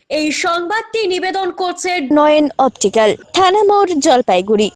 এই সংবাদটি নিবেদন করছে নয়ন অপটিক্যাল, থানা মোড়, জলপাইগুড়ি।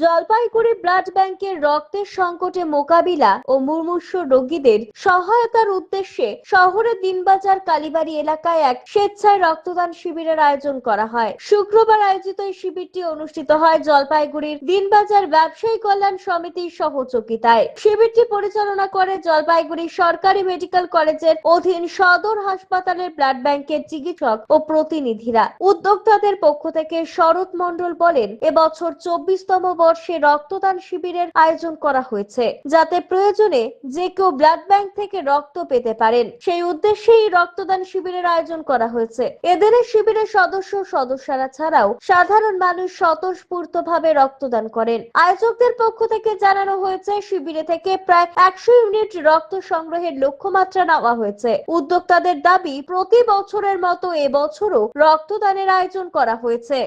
জলপাইগুড়ি ব্লাড ব্যাংকের রক্তের সংকটে মোকাবিলা ও মুমূর্ষু রোগীদের সহায়তার উদ্দেশ্যে শহরের দিনবাজার কালীবাড়ি এলাকায় এক স্বেচ্ছায় রক্তদান শিবিরের আয়োজন করা হয়। শুক্রবার আয়োজিত এই শিবিরটি অনুষ্ঠিত হয় জলপাইগুড়ির দিনবাজার ব্যবসায়ী কল্যাণ সমিতির সহযোগিতায়। শিবিরটি পরিচালনা করে জলপাইগুড়ি সরকারি মেডিকেল কলেজের অধীন সদর হাসপাতালের ব্লাড ব্যাংকের চিকিৎসক ও প্রতিনিধিরা। উদ্যোক্তাদের পক্ষ থেকে শরৎ মণ্ডল বলেন, এবছর 24তম বর্ষে রক্তদান শিবিরের আয়োজন করা হয়েছে, যাতে প্রয়োজনে যে কেউ ব্লাড ব্যাংক থেকে রক্ত পেতে পারেন। সেই উদ্দেশ্যে এই রক্তদান শিবিরের আয়োজন করা হয়েছে। এদিনের শিবিরের সদস্যরা ছাড়াও সাধারণ মানুষ স্বতঃস্ফূর্তভাবে রক্তদান করেন। আয়োজকদের পক্ষ থেকে জানানো হয়েছে, শিবিরে থেকে প্রায় 100 ইউনিট রক্ত সংগ্রহের লক্ষ্যমাত্রা নেওয়া হয়েছে। উদ্যোক্তাদের দাবি, প্রতি বছরের মতো এবছরও রক্তদানের আয়োজন করা হয়েছে।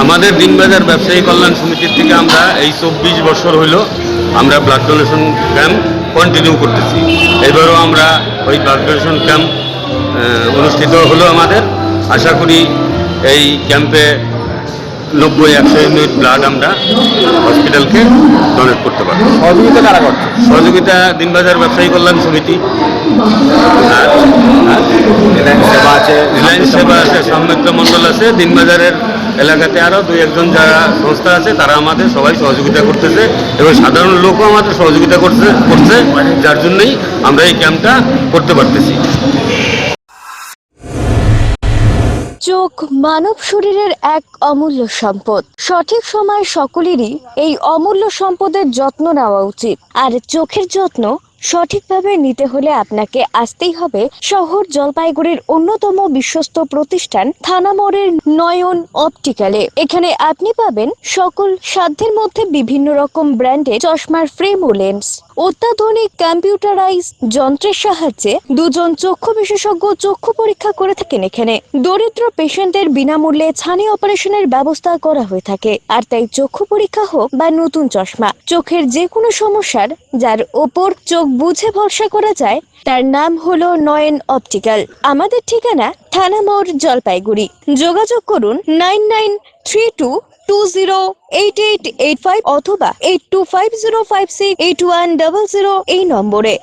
আমাদের দিনবাজার ব্যবসায়ী কল্যাণ সমিতির থেকে আমরা এই 24 বছর হইল আমরা ব্লাড ডোনেশন ক্যাম্প কন্টিনিউ করতেছি। এবারও আমরা ওই ব্লাড ডোনেশন ক্যাম্প অনুষ্ঠিত হলো আমাদের। আশা করি এই ক্যাম্পে 90-100 ইউনিট ব্লাড আমরা হসপিটালকে ডোনেট করতে পারবো। সহযোগিতা কারা করছে? সহযোগিতা দিনবাজার ব্যবসায়ী কল্যাণ সমিতি, রিলায়েন্স সেবা আছে, সংমিত্র মণ্ডল আছে, দিনবাজারের এলাকাতে আরও 2-1জন যারা সংস্থা আছে তারা আমাদের সবাই সহযোগিতা করতেছে এবং সাধারণ লোকও আমাদের সহযোগিতা করছে, যার জন্যই আমরা এই ক্যাম্পটা করতে পারতেছি। চোখ মানব শরীরের এক অমূল্য সম্পদ। সঠিক সময় সকলেরই এই অমূল্য সম্পদের যত্ন নেওয়া উচিত। আর চোখের যত্ন সঠিকভাবে নিতে হলে আপনাকে আসতেই হবে শহর জলপাইগুড়ির অন্যতম বিশ্বস্ত প্রতিষ্ঠান থানা মোড়ের নয়ন অপটিক্যালে। এখানে আপনি পাবেন সকল সাধ্যের মধ্যে বিভিন্ন রকম ব্র্যান্ডের চশমার ফ্রেম ও লেন্স। অত্যাধুনিক কম্পিউটারাইজ যন্ত্রের সাহায্যে 2জন চক্ষু বিশেষজ্ঞ চক্ষু পরীক্ষা করে থাকেন এখানে। দরিদ্র পেশেন্টের বিনামূল্যে ছানি অপারেশনের ব্যবস্থা করা হয়ে থাকে। আর তাই চক্ষু পরীক্ষা হোক বা নতুন চশমা, চোখের যে কোনো সমস্যার যার ওপর চোখ বুঝে ভরসা করা যায়, তার নাম হলো নয়ন অপটিক্যাল। আমাদের ঠিকানা থানা মোড়, জলপাইগুড়ি। যোগাযোগ করুন 9932208885 অথবা 8250568100 এই নম্বরে।